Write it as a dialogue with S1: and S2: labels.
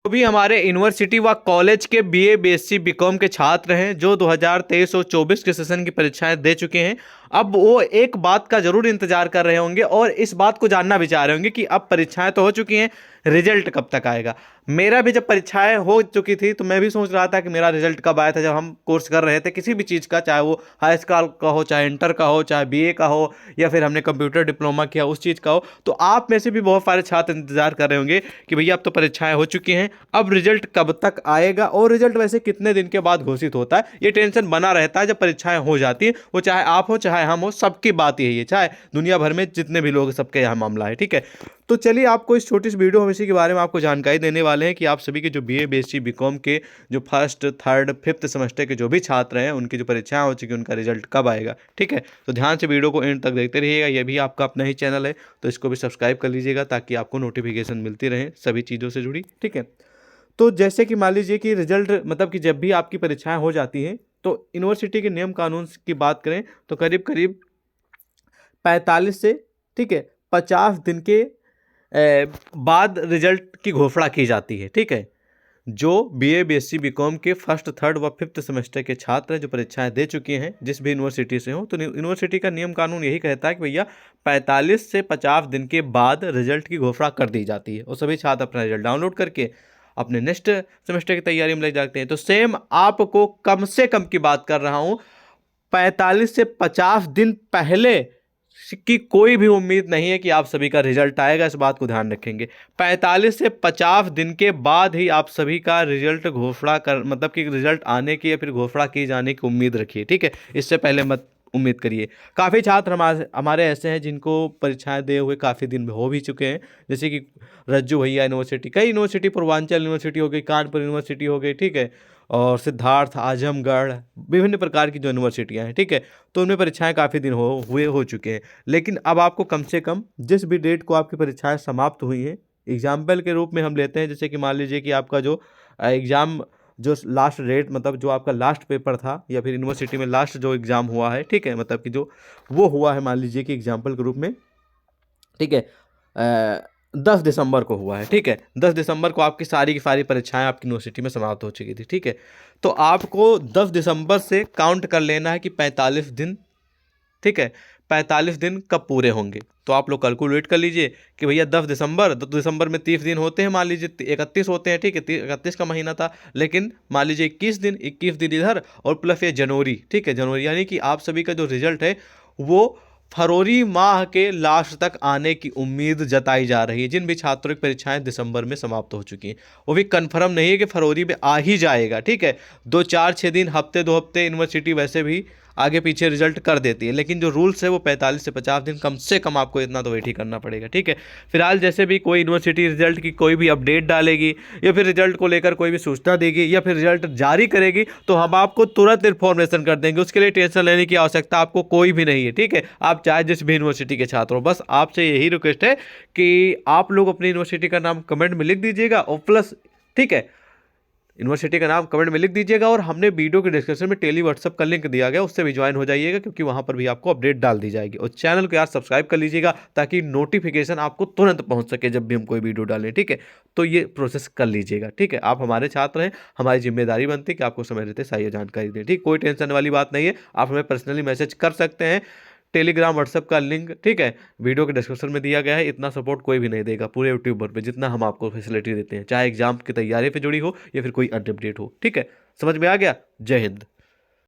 S1: भी हमारे यूनिवर्सिटी व कॉलेज के बीए, बीएससी, बीकॉम के छात्र हैं जो 2023 और 24 के सेशन की परीक्षाएं दे चुके हैं। अब वो एक बात का जरूर इंतजार कर रहे होंगे और इस बात को जानना भी चाह रहे होंगे कि अब परीक्षाएं तो हो चुकी हैं, रिजल्ट कब तक आएगा। मेरा भी जब परीक्षाएं हो चुकी थी तो मैं भी सोच रहा था कि मेरा रिजल्ट कब आया था। जब हम कोर्स कर रहे थे किसी भी चीज़ का, चाहे वो हाई स्कूल का हो, चाहे इंटर का हो, चाहे बीए का हो, या फिर हमने कंप्यूटर डिप्लोमा किया उस चीज़ का हो, तो आप में से भी बहुत सारे छात्र इंतजार कर रहे होंगे कि भैया अब तो परीक्षाएं हो चुकी हैं, अब रिजल्ट कब तक आएगा और रिजल्ट वैसे कितने दिन के बाद घोषित होता है। ये टेंशन बना रहता है जब परीक्षाएं हो जाती हैं। वो चाहे आप हो चाहे हम हो, सबकी बात यही है, चाहे दुनिया भर में जितने भी लोग, सबके यहाँ मामला है। ठीक है, तो चलिए आपको इस छोटी सी वीडियो में इसी के बारे में आपको जानकारी देने वाले हैं कि आप सभी के जो बीए, बीएससी, बीकॉम के जो फर्स्ट, थर्ड, फिफ्थ सेमेस्टर के जो भी छात्र हैं उनकी जो परीक्षाएं हो चुकी हैं उनका रिजल्ट कब आएगा। ठीक है, तो ध्यान से वीडियो को एंड तक देखते रहिएगा। ये भी आपका अपना ही चैनल है तो इसको भी सब्सक्राइब कर लीजिएगा ताकि आपको नोटिफिकेशन मिलती रहे सभी चीज़ों से जुड़ी। ठीक है, तो जैसे कि मान लीजिए कि रिजल्ट मतलब कि जब भी आपकी परीक्षाएं हो जाती हैं तो यूनिवर्सिटी के नियम कानून की बात करें तो करीब करीब 45 से, ठीक है, 50 दिन के बाद रिजल्ट की घोषणा की जाती है। ठीक है, जो बीए, बीएससी, बीकॉम के फर्स्ट, थर्ड व फिफ्थ सेमेस्टर के छात्र हैं जो परीक्षाएं दे चुके हैं जिस भी यूनिवर्सिटी से हो, तो यूनिवर्सिटी का नियम कानून यही कहता है कि भैया 45 से 50 दिन के बाद रिजल्ट की घोषणा कर दी जाती है और सभी छात्र अपना रिजल्ट डाउनलोड करके अपने नेक्स्ट सेमेस्टर की तैयारी में लग जाते हैं। तो सेम आपको कम से कम की बात कर रहा हूँ, 45 से 50 दिन पहले की कोई भी उम्मीद नहीं है कि आप सभी का रिजल्ट आएगा। इस बात को ध्यान रखेंगे, 45 से 50 दिन के बाद ही आप सभी का रिजल्ट घोषणा कर मतलब कि रिजल्ट आने की या फिर घोषणा की जाने की उम्मीद रखिए। ठीक है, इससे पहले मत उम्मीद करिए। काफ़ी छात्र हमारे ऐसे हैं जिनको परीक्षाएं दे हुए काफ़ी दिन हो भी चुके हैं, जैसे कि रज्जू भैया यूनिवर्सिटी, कई यूनिवर्सिटी, पूर्वांचल यूनिवर्सिटी हो गई, कानपुर यूनिवर्सिटी हो गई, ठीक है, और सिद्धार्थ, आजमगढ़, विभिन्न प्रकार की जो यूनिवर्सिटियां हैं, ठीक है, तो उनमें परीक्षाएं काफ़ी दिन हो चुके हैं। लेकिन अब आपको कम से कम जिस भी डेट को आपकी परीक्षाएं समाप्त हुई हैं, एग्जाम्पल के रूप में हम लेते हैं, जैसे कि मान लीजिए कि आपका जो एग्ज़ाम जो लास्ट डेट मतलब जो आपका लास्ट पेपर था या फिर यूनिवर्सिटी में लास्ट जो एग्ज़ाम हुआ है, ठीक है, मतलब कि जो वो हुआ है मान लीजिए कि एग्जाम्पल के रूप में, ठीक है, 10 दिसंबर को हुआ है। ठीक है, 10 दिसंबर को आपकी सारी की सारी परीक्षाएं आपकी यूनिवर्सिटी में समाप्त हो चुकी थी। ठीक है, तो आपको 10 दिसंबर से काउंट कर लेना है कि 45 दिन, ठीक है, 45 दिन कब पूरे होंगे। तो आप लोग कैलकुलेट कर लीजिए कि भैया 10 दिसंबर में 30 दिन होते हैं, मान लीजिए 31 होते हैं। ठीक है, 31 का महीना था, लेकिन मान लीजिए 21 दिन इधर और प्लस ये जनवरी, ठीक है, जनवरी, यानी कि आप सभी का जो रिजल्ट है वो फरवरी माह के लास्ट तक आने की उम्मीद जताई जा रही है। जिन भी छात्रों की परीक्षाएं दिसंबर में समाप्त हो चुकी हैं वो भी कंफर्म नहीं है कि फरवरी में आ ही जाएगा। ठीक है, 2-4-6 दिन, हफ्ते 2 हफ्ते यूनिवर्सिटी वैसे भी आगे पीछे रिजल्ट कर देती है, लेकिन जो रूल्स है वो 45 से 50 दिन कम से कम आपको इतना तो वेट ही करना पड़ेगा। ठीक है, फिलहाल जैसे भी कोई यूनिवर्सिटी रिजल्ट की कोई भी अपडेट डालेगी या फिर रिजल्ट को लेकर कोई भी सूचना देगी या फिर रिजल्ट जारी करेगी तो हम आपको तुरंत इन्फॉर्मेशन कर देंगे। उसके लिए टेंशन लेने की आवश्यकता आपको कोई भी नहीं है। ठीक है, आप चाहे जिस भी यूनिवर्सिटी के छात्र हो, बस आपसे यही रिक्वेस्ट है कि आप लोग अपनी यूनिवर्सिटी का नाम कमेंट में लिख दीजिएगा और प्लस, ठीक है, यूनिवर्सिटी का नाम कमेंट में लिख दीजिएगा और हमने वीडियो के डिस्क्रिप्शन में टेली व्हाट्सअप का लिंक दिया गया, उससे भी ज्वाइन हो जाइएगा क्योंकि वहां पर भी आपको अपडेट डाल दी जाएगी। और चैनल को यार सब्सक्राइब कर लीजिएगा ताकि नोटिफिकेशन आपको तुरंत पहुंच सके जब भी हम कोई वीडियो डालें। ठीक है, तो ये प्रोसेस कर लीजिएगा। ठीक है, आप हमारे छात्र हैं, हमारी जिम्मेदारी बनती है कि आपको समय रहते सही जानकारी दें। ठीक, कोई टेंशन वाली बात नहीं है, आप हमें पर्सनली मैसेज कर सकते हैं, टेलीग्राम, व्हाट्सएप का लिंक, ठीक है, वीडियो के डिस्क्रिप्शन में दिया गया है। इतना सपोर्ट कोई भी नहीं देगा पूरे यूट्यूबर पे जितना हम आपको फैसिलिटी देते हैं, चाहे एग्जाम की तैयारी पे जुड़ी हो या फिर कोई अन्य अपडेट हो। ठीक है, समझ में आ गया? जय हिंद।